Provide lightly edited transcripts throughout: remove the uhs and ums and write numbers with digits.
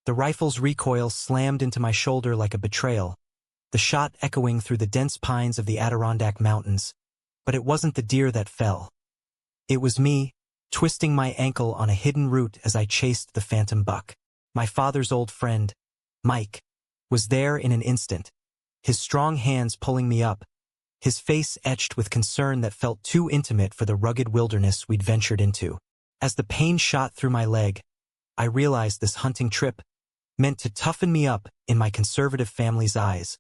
The rifle's recoil slammed into my shoulder like a betrayal, the shot echoing through the dense pines of the Adirondack Mountains. But it wasn't the deer that fell. It was me, twisting my ankle on a hidden root as I chased the phantom buck. My father's old friend, Mike, was there in an instant, his strong hands pulling me up, his face etched with concern that felt too intimate for the rugged wilderness we'd ventured into. As the pain shot through my leg, I realized this hunting trip, meant to toughen me up in my conservative family's eyes,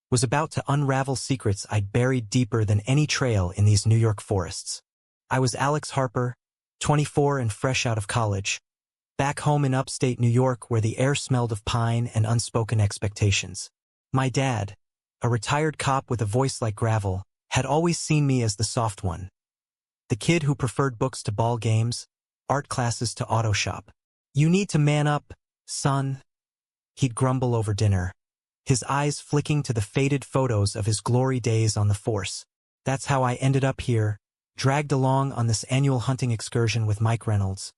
was about to unravel secrets I'd buried deeper than any trail in these New York forests. I was Alex Harper, 24 and fresh out of college, back home in upstate New York where the air smelled of pine and unspoken expectations. My dad, a retired cop with a voice like gravel, had always seen me as the soft one. The kid who preferred books to ball games, art classes to auto shop. "You need to man up, son," he'd grumble over dinner, his eyes flicking to the faded photos of his glory days on the force. That's how I ended up here, dragged along on this annual hunting excursion with Mike Reynolds,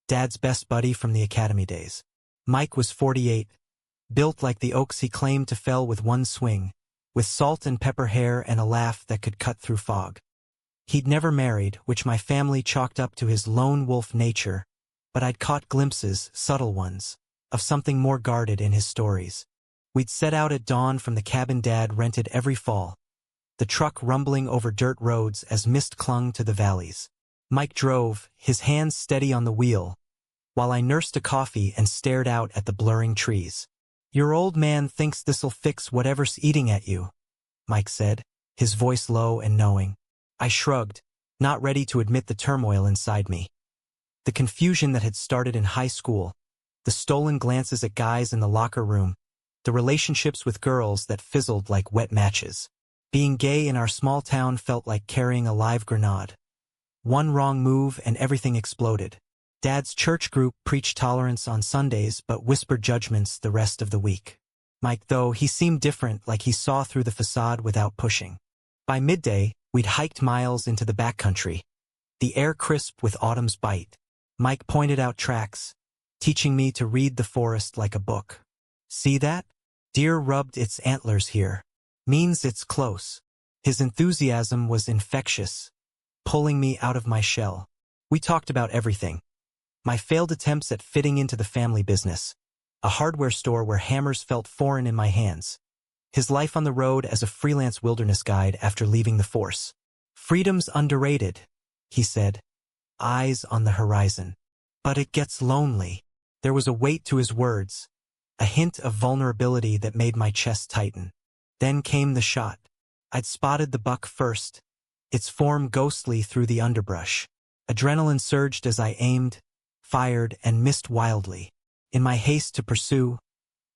Dad's best buddy from the academy days. Mike was 48, built like the oaks he claimed to fell with one swing, with salt and pepper hair and a laugh that could cut through fog. He'd never married, which my family chalked up to his lone wolf nature, but I'd caught glimpses, subtle ones, of something more guarded in his stories. We'd set out at dawn from the cabin Dad rented every fall, the truck rumbling over dirt roads as mist clung to the valleys. Mike drove, his hands steady on the wheel, while I nursed a coffee and stared out at the blurring trees. "Your old man thinks this'll fix whatever's eating at you," Mike said, his voice low and knowing. I shrugged, not ready to admit the turmoil inside me. The confusion that had started in high school, the stolen glances at guys in the locker room, the relationships with girls that fizzled like wet matches. Being gay in our small town felt like carrying a live grenade. One wrong move and everything exploded. Dad's church group preached tolerance on Sundays but whispered judgments the rest of the week. Mike, though, he seemed different, like he saw through the facade without pushing. By midday, we'd hiked miles into the backcountry, the air crisp with autumn's bite. Mike pointed out tracks, teaching me to read the forest like a book. "See that? Deer rubbed its antlers here. Means it's close." His enthusiasm was infectious, pulling me out of my shell. We talked about everything. My failed attempts at fitting into the family business, a hardware store where hammers felt foreign in my hands. His life on the road as a freelance wilderness guide after leaving the force. "Freedom's underrated," he said, eyes on the horizon. "But it gets lonely." There was a weight to his words, a hint of vulnerability that made my chest tighten. Then came the shot. I'd spotted the buck first, its form ghostly through the underbrush. Adrenaline surged as I aimed, fired, and missed wildly. In my haste to pursue,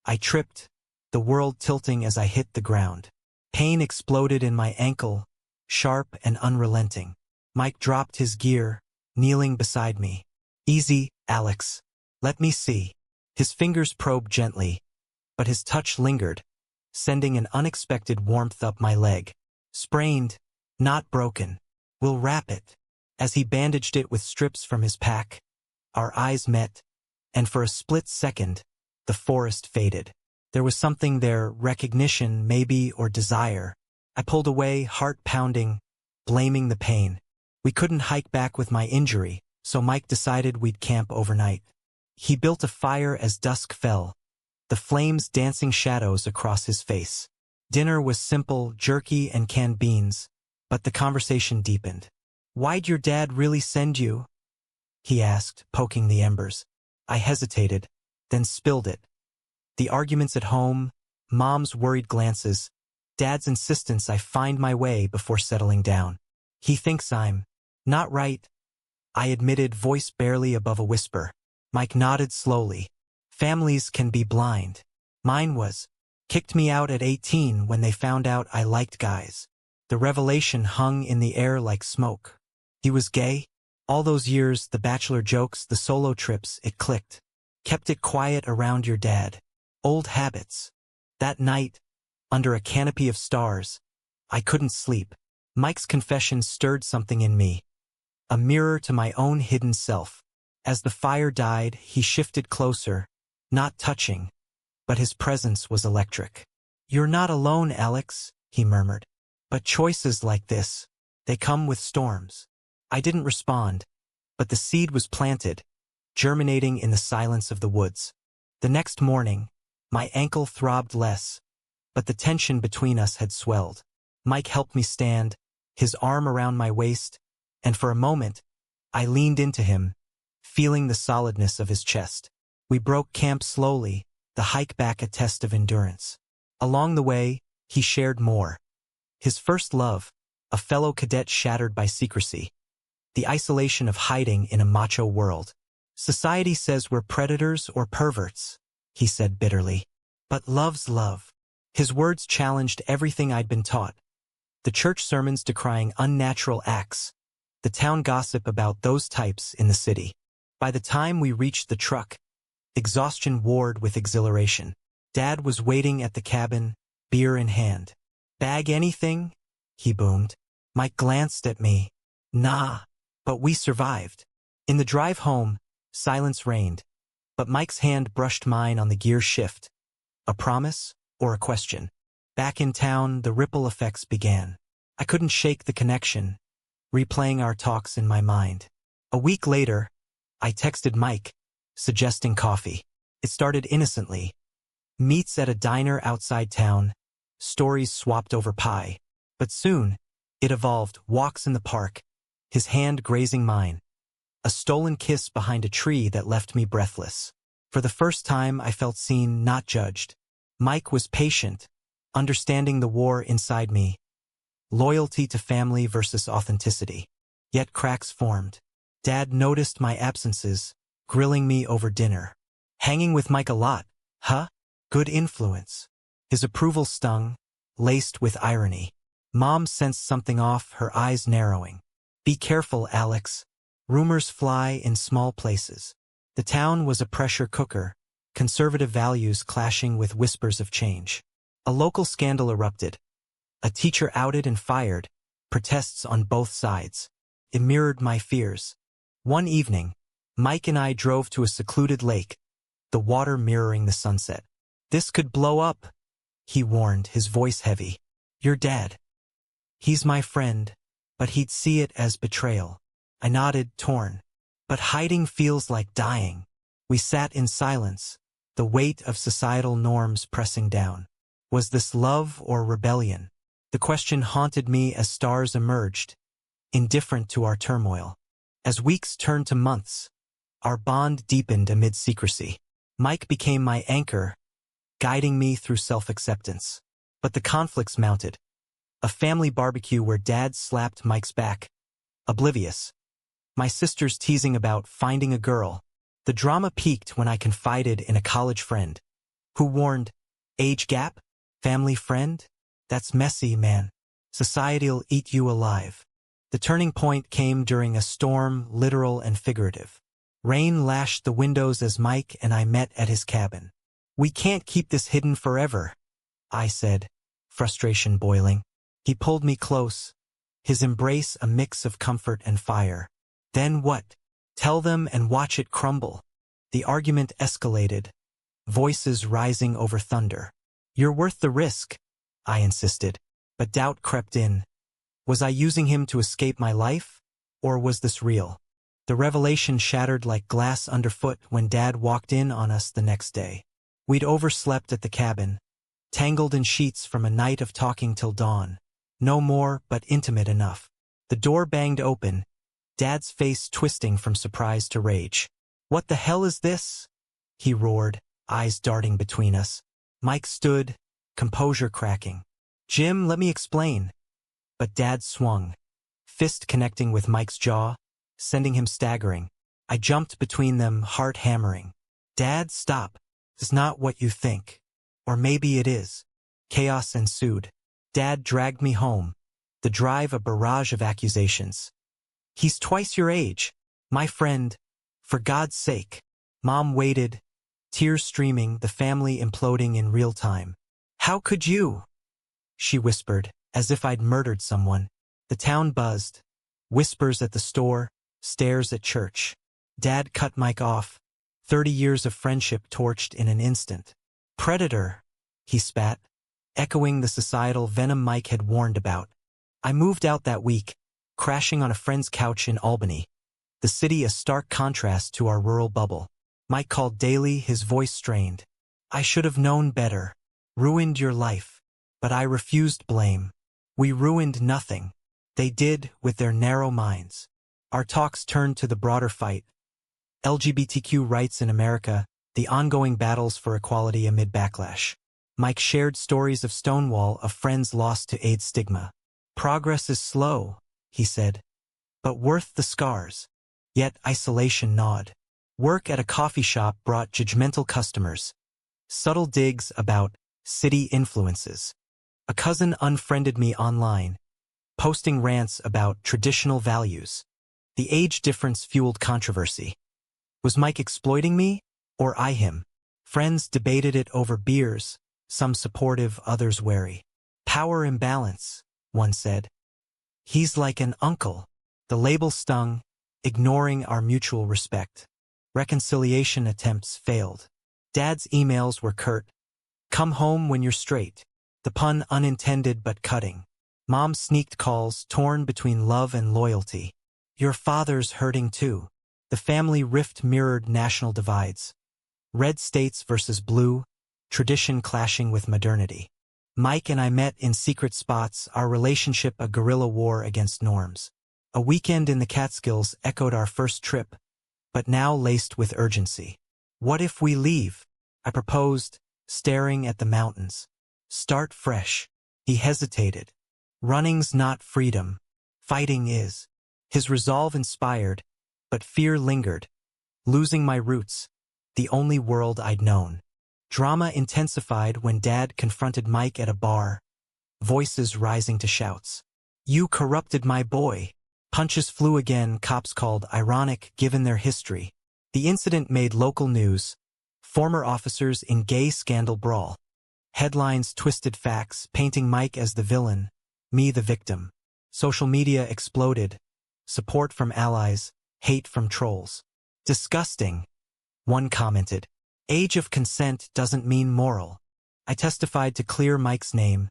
I tripped, the world tilting as I hit the ground. Pain exploded in my ankle, sharp and unrelenting. Mike dropped his gear, kneeling beside me. "Easy, Alex. Let me see." His fingers probed gently, but his touch lingered, sending an unexpected warmth up my leg. "Sprained, not broken. We'll wrap it." As he bandaged it with strips from his pack, our eyes met, and for a split second, the forest faded. There was something there, recognition maybe, or desire. I pulled away, heart pounding, blaming the pain. We couldn't hike back with my injury, so Mike decided we'd camp overnight. He built a fire as dusk fell, the flames dancing shadows across his face. Dinner was simple, jerky and canned beans, but the conversation deepened. "Why'd your dad really send you?" he asked, poking the embers. I hesitated, then spilled it. The arguments at home, Mom's worried glances, Dad's insistence I find my way before settling down. "He thinks I'm not right," I admitted, voice barely above a whisper. Mike nodded slowly. "Families can be blind. Mine was. Kicked me out at 18 when they found out I liked guys." The revelation hung in the air like smoke. He was gay? All those years, the bachelor jokes, the solo trips, it clicked. Kept it quiet around your dad. Old habits. That night, under a canopy of stars, I couldn't sleep. Mike's confession stirred something in me, a mirror to my own hidden self. As the fire died, he shifted closer, not touching, but his presence was electric. "You're not alone, Alex," he murmured. "But choices like this, they come with storms." I didn't respond, but the seed was planted, germinating in the silence of the woods. The next morning, my ankle throbbed less, but the tension between us had swelled. Mike helped me stand, his arm around my waist, and for a moment, I leaned into him, feeling the solidness of his chest. We broke camp slowly, the hike back a test of endurance. Along the way, he shared more. His first love, a fellow cadet shattered by secrecy. The isolation of hiding in a macho world. "Society says we're predators or perverts," he said bitterly. "But love's love." His words challenged everything I'd been taught. The church sermons decrying unnatural acts. The town gossip about those types in the city. By the time we reached the truck, exhaustion warred with exhilaration. Dad was waiting at the cabin, beer in hand. "Bag anything?" he boomed. Mike glanced at me. "Nah." But we survived. In the drive home, silence reigned, but Mike's hand brushed mine on the gear shift. A promise or a question? Back in town, the ripple effects began. I couldn't shake the connection, replaying our talks in my mind. A week later, I texted Mike, suggesting coffee. It started innocently. Meets at a diner outside town, stories swapped over pie. But soon, it evolved, walks in the park, his hand grazing mine. A stolen kiss behind a tree that left me breathless. For the first time, I felt seen, not judged. Mike was patient, understanding the war inside me. Loyalty to family versus authenticity. Yet cracks formed. Dad noticed my absences, grilling me over dinner. "Hanging with Mike a lot, huh? Good influence." His approval stung, laced with irony. Mom sensed something off, her eyes narrowing. "Be careful, Alex. Rumors fly in small places." The town was a pressure cooker, conservative values clashing with whispers of change. A local scandal erupted. A teacher outed and fired, protests on both sides. It mirrored my fears. One evening, Mike and I drove to a secluded lake, the water mirroring the sunset. "This could blow up," he warned, his voice heavy. "Your dad. He's my friend, but he'd see it as betrayal." I nodded, torn. But hiding feels like dying. We sat in silence, the weight of societal norms pressing down. Was this love or rebellion? The question haunted me as stars emerged, indifferent to our turmoil. As weeks turned to months, our bond deepened amid secrecy. Mike became my anchor, guiding me through self-acceptance. But the conflicts mounted. A family barbecue where Dad slapped Mike's back, oblivious. My sisters teasing about finding a girl. The drama peaked when I confided in a college friend, who warned, "Age gap? Family friend? That's messy, man. Society'll eat you alive." The turning point came during a storm, literal and figurative. Rain lashed the windows as Mike and I met at his cabin. "We can't keep this hidden forever," I said, frustration boiling. He pulled me close, his embrace a mix of comfort and fire. "Then what? Tell them and watch it crumble." The argument escalated, voices rising over thunder. "You're worth the risk," I insisted, but doubt crept in. Was I using him to escape my life, or was this real? The revelation shattered like glass underfoot when Dad walked in on us the next day. We'd overslept at the cabin, tangled in sheets from a night of talking till dawn. No more, but intimate enough. The door banged open, Dad's face twisting from surprise to rage. "What the hell is this?" he roared, eyes darting between us. Mike stood, composure cracking. "Jim, let me explain." But Dad swung, fist connecting with Mike's jaw, sending him staggering. I jumped between them, heart hammering. "Dad, stop. It's not what you think. Or maybe it is." Chaos ensued. Dad dragged me home, the drive a barrage of accusations. "He's twice your age. My friend. For God's sake." Mom waited, tears streaming, the family imploding in real time. "How could you?" she whispered, as if I'd murdered someone. The town buzzed. Whispers at the store, stares at church. Dad cut Mike off, 30 years of friendship torched in an instant. Predator, he spat, echoing the societal venom Mike had warned about. I moved out that week, crashing on a friend's couch in Albany, the city a stark contrast to our rural bubble. Mike called daily, his voice strained. I should have known better. Ruined your life. But I refused blame. We ruined nothing. They did, with their narrow minds. Our talks turned to the broader fight. LGBTQ rights in America, the ongoing battles for equality amid backlash. Mike shared stories of Stonewall, of friends lost to AIDS stigma. Progress is slow, he said, but worth the scars. Yet isolation gnawed. Work at a coffee shop brought judgmental customers. Subtle digs about city influences. A cousin unfriended me online, posting rants about traditional values. The age difference fueled controversy. Was Mike exploiting me, or I him? Friends debated it over beers, some supportive, others wary. Power imbalance, one said. He's like an uncle. The label stung, ignoring our mutual respect. Reconciliation attempts failed. Dad's emails were curt. Come home when you're straight. The pun unintended but cutting. Mom sneaked calls, torn between love and loyalty. Your father's hurting too. The family rift mirrored national divides. Red states versus blue, tradition clashing with modernity. Mike and I met in secret spots, our relationship a guerrilla war against norms. A weekend in the Catskills echoed our first trip, but now laced with urgency. What if we leave? I proposed, staring at the mountains. Start fresh. He hesitated. Running's not freedom. Fighting is. His resolve inspired, but fear lingered. Losing my roots, the only world I'd known. Drama intensified when Dad confronted Mike at a bar, voices rising to shouts. You corrupted my boy. Punches flew again, cops called ironic given their history. The incident made local news. Former officers in gay scandal brawl. Headlines twisted facts, painting Mike as the villain, me the victim. Social media exploded. Support from allies, hate from trolls. Disgusting, one commented. Age of consent doesn't mean moral. I testified to clear Mike's name,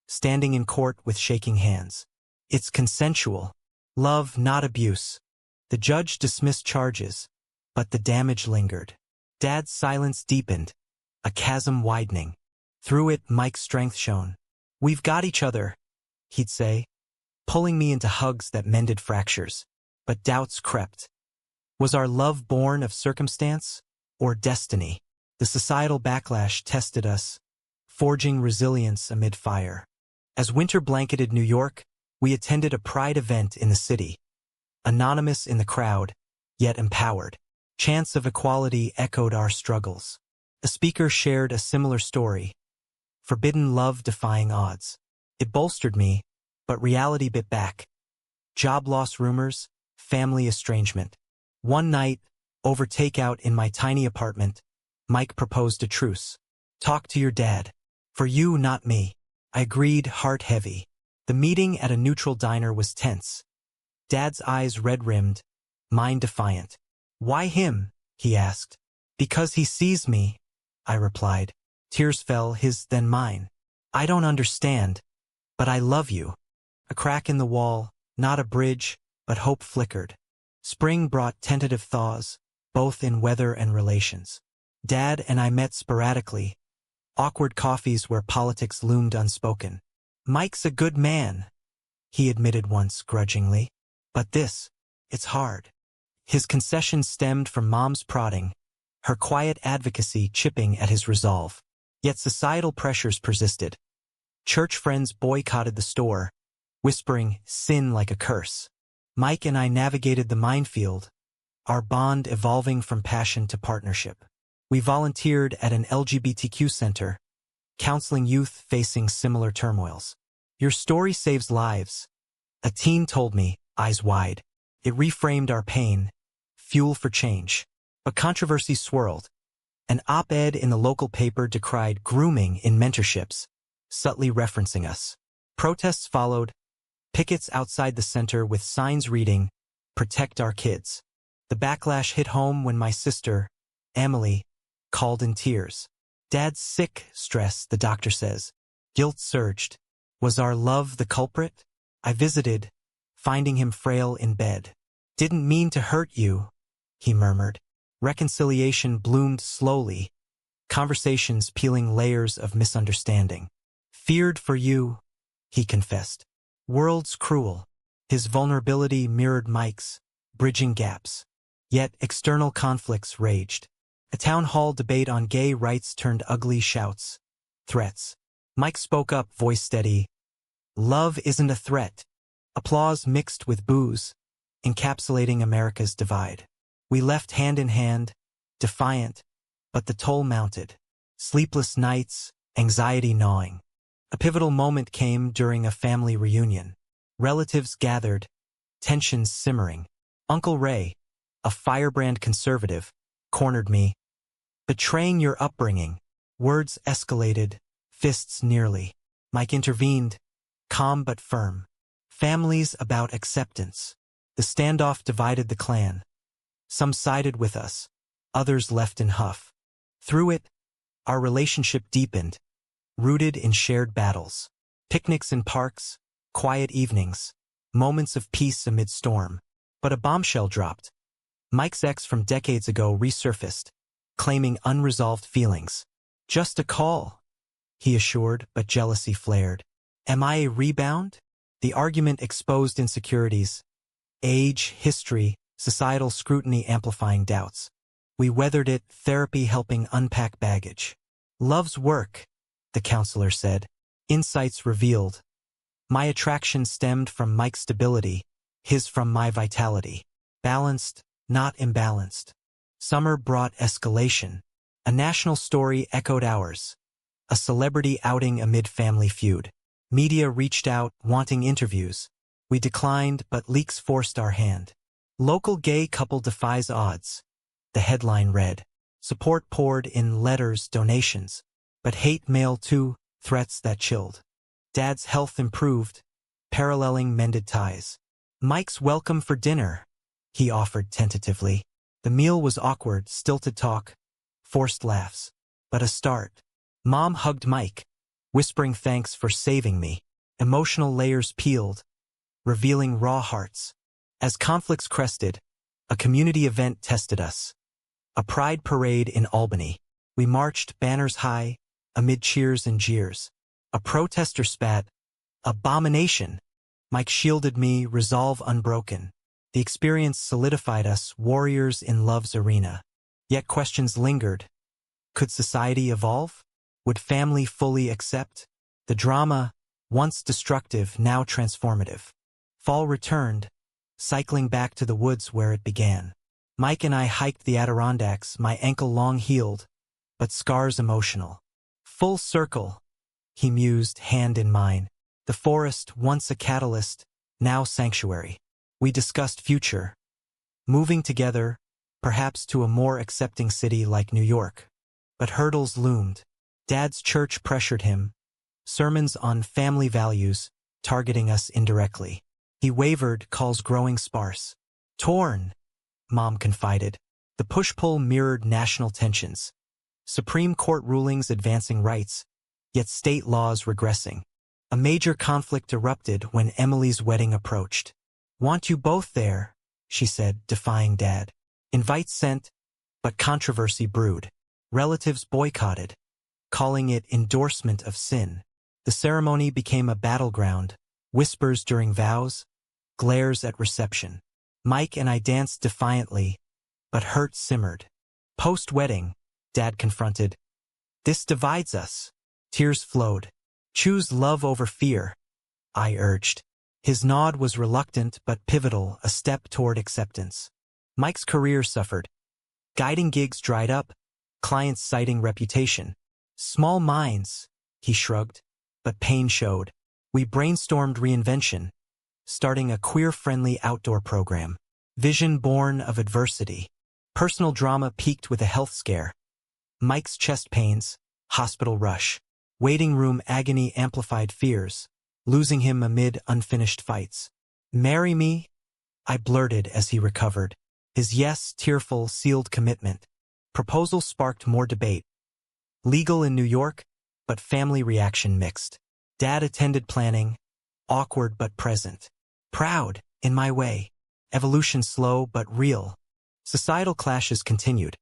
standing in court with shaking hands. It's consensual. Love, not abuse. The judge dismissed charges, but the damage lingered. Dad's silence deepened, a chasm widening. Through it, Mike's strength shone. We've got each other, he'd say, pulling me into hugs that mended fractures. But doubts crept. Was our love born of circumstance or destiny? The societal backlash tested us, forging resilience amid fire. As winter blanketed New York, we attended a pride event in the city. Anonymous in the crowd, yet empowered. Chants of equality echoed our struggles. A speaker shared a similar story. Forbidden love defying odds. It bolstered me, but reality bit back. Job loss rumors, family estrangement. One night, over takeout in my tiny apartment, Mike proposed a truce. Talk to your dad. For you, not me. I agreed, heart heavy. The meeting at a neutral diner was tense. Dad's eyes red-rimmed, mine defiant. Why him? He asked. Because he sees me, I replied. Tears fell, his then mine. I don't understand, but I love you. A crack in the wall, not a bridge, but hope flickered. Spring brought tentative thaws, both in weather and relations. Dad and I met sporadically. Awkward coffees where politics loomed unspoken. Mike's a good man, he admitted once grudgingly. But this, it's hard. His concessions stemmed from Mom's prodding, her quiet advocacy chipping at his resolve. Yet societal pressures persisted. Church friends boycotted the store, whispering sin like a curse. Mike and I navigated the minefield, our bond evolving from passion to partnership. We volunteered at an LGBTQ center, counseling youth facing similar turmoils. Your story saves lives, a teen told me, eyes wide. It reframed our pain, fuel for change. But controversy swirled. An op-ed in the local paper decried grooming in mentorships, subtly referencing us. Protests followed, pickets outside the center with signs reading, "Protect our kids." The backlash hit home when my sister, Emily, called in tears. Dad's sick, stress, the doctor says. Guilt surged. Was our love the culprit? I visited, finding him frail in bed. Didn't mean to hurt you, he murmured. Reconciliation bloomed slowly, conversations peeling layers of misunderstanding. Feared for you, he confessed. World's cruel. His vulnerability mirrored Mike's, bridging gaps. Yet external conflicts raged. A town hall debate on gay rights turned ugly shouts. Threats. Mike spoke up, voice steady. Love isn't a threat. Applause mixed with boos, encapsulating America's divide. We left hand in hand, defiant, but the toll mounted. Sleepless nights, anxiety gnawing. A pivotal moment came during a family reunion. Relatives gathered, tensions simmering. Uncle Ray, a firebrand conservative, cornered me. Betraying your upbringing. Words escalated, fists nearly. Mike intervened, calm but firm. Families about acceptance. The standoff divided the clan. Some sided with us, others left in huff. Through it, our relationship deepened, rooted in shared battles. Picnics in parks, quiet evenings, moments of peace amid storm. But a bombshell dropped. Mike's ex from decades ago resurfaced, claiming unresolved feelings. Just a call, he assured, but jealousy flared. Am I a rebound? The argument exposed insecurities. Age, history, societal scrutiny amplifying doubts. We weathered it, therapy helping unpack baggage. Love's work, the counselor said. Insights revealed. My attraction stemmed from Mike's stability, his from my vitality. Balanced, not imbalanced. Summer brought escalation. A national story echoed ours. A celebrity outing amid family feud. Media reached out, wanting interviews. We declined, but leaks forced our hand. Local gay couple defies odds. The headline read. Support poured in letters, donations. But hate mail too, threats that chilled. Dad's health improved, paralleling mended ties. Mike's welcome for dinner, he offered tentatively. The meal was awkward, stilted talk, forced laughs. But a start. Mom hugged Mike, whispering thanks for saving me. Emotional layers peeled, revealing raw hearts. As conflicts crested, a community event tested us. A pride parade in Albany. We marched, banners high, amid cheers and jeers. A protester spat, abomination. Mike shielded me, resolve unbroken. The experience solidified us, warriors in love's arena. Yet questions lingered. Could society evolve? Would family fully accept? The drama, once destructive, now transformative. Fall returned, cycling back to the woods where it began. Mike and I hiked the Adirondacks, my ankle long healed, but scars emotional. Full circle, he mused, hand in mine. The forest, once a catalyst, now sanctuary. We discussed future. Moving together, perhaps to a more accepting city like New York. But hurdles loomed. Dad's church pressured him. Sermons on family values, targeting us indirectly. He wavered, calls growing sparse. Torn, Mom confided. The push-pull mirrored national tensions. Supreme Court rulings advancing rights, yet state laws regressing. A major conflict erupted when Emily's wedding approached. Want you both there, she said, defying Dad. Invites sent, but controversy brewed. Relatives boycotted, calling it endorsement of sin. The ceremony became a battleground, whispers during vows, glares at reception. Mike and I danced defiantly, but hurt simmered. Post-wedding, Dad confronted. This divides us. Tears flowed. Choose love over fear, I urged. His nod was reluctant but pivotal, a step toward acceptance. Mike's career suffered. Guiding gigs dried up, clients citing reputation. Small minds, he shrugged, but pain showed. We brainstormed reinvention, starting a queer-friendly outdoor program. Vision born of adversity. Personal drama peaked with a health scare. Mike's chest pains, hospital rush. Waiting room agony amplified fears, losing him amid unfinished fights. Marry me? I blurted as he recovered. His yes, tearful, sealed commitment. Proposal sparked more debate. Legal in New York, but family reaction mixed. Dad attended planning, awkward but present. Proud, in my way. Evolution slow but real. Societal clashes continued.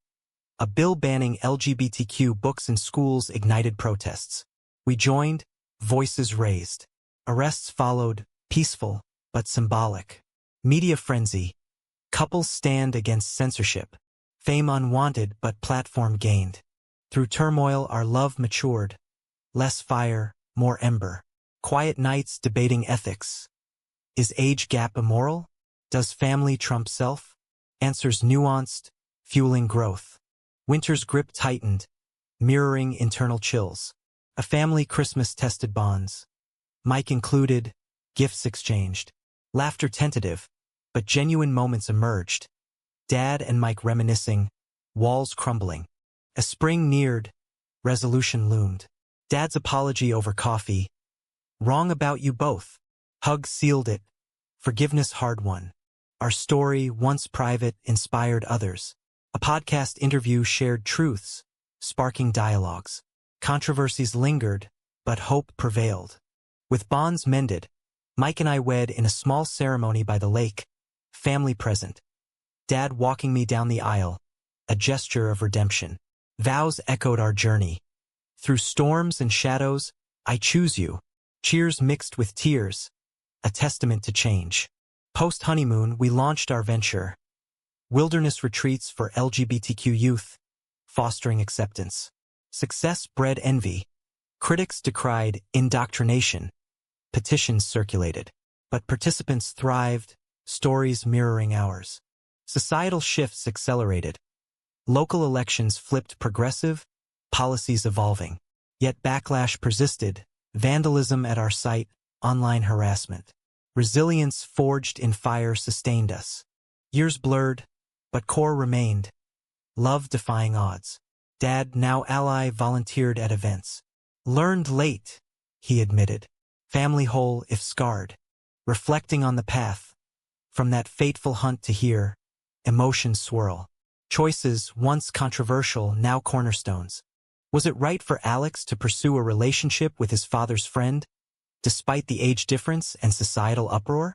A bill banning LGBTQ books in schools ignited protests. We joined, voices raised. Arrests followed, peaceful, but symbolic. Media frenzy. Couples stand against censorship. Fame unwanted but platform gained. Through turmoil our love matured. Less fire, more ember. Quiet nights debating ethics. Is age gap immoral? Does family trump self? Answers nuanced, fueling growth. Winter's grip tightened, mirroring internal chills. A family Christmas tested bonds. Mike included, gifts exchanged. Laughter tentative, but genuine moments emerged. Dad and Mike reminiscing, walls crumbling. As spring neared, resolution loomed. Dad's apology over coffee. Wrong about you both. Hug sealed it. Forgiveness hard won. Our story, once private, inspired others. A podcast interview shared truths, sparking dialogues. Controversies lingered, but hope prevailed. With bonds mended, Mike and I wed in a small ceremony by the lake, family present. Dad walking me down the aisle, a gesture of redemption. Vows echoed our journey. Through storms and shadows, I choose you. Cheers mixed with tears, a testament to change. Post-honeymoon, we launched our venture. Wilderness retreats for LGBTQ youth, fostering acceptance. Success bred envy. Critics decried indoctrination. Petitions circulated. But participants thrived, stories mirroring ours. Societal shifts accelerated. Local elections flipped progressive, policies evolving. Yet backlash persisted, vandalism at our site, online harassment. Resilience forged in fire sustained us. Years blurred, but core remained. Love defying odds. Dad, now ally, volunteered at events. Learned late, he admitted. Family whole if scarred. Reflecting on the path. From that fateful hunt to here, emotions swirl. Choices, once controversial, now cornerstones. Was it right for Alex to pursue a relationship with his father's friend, despite the age difference and societal uproar?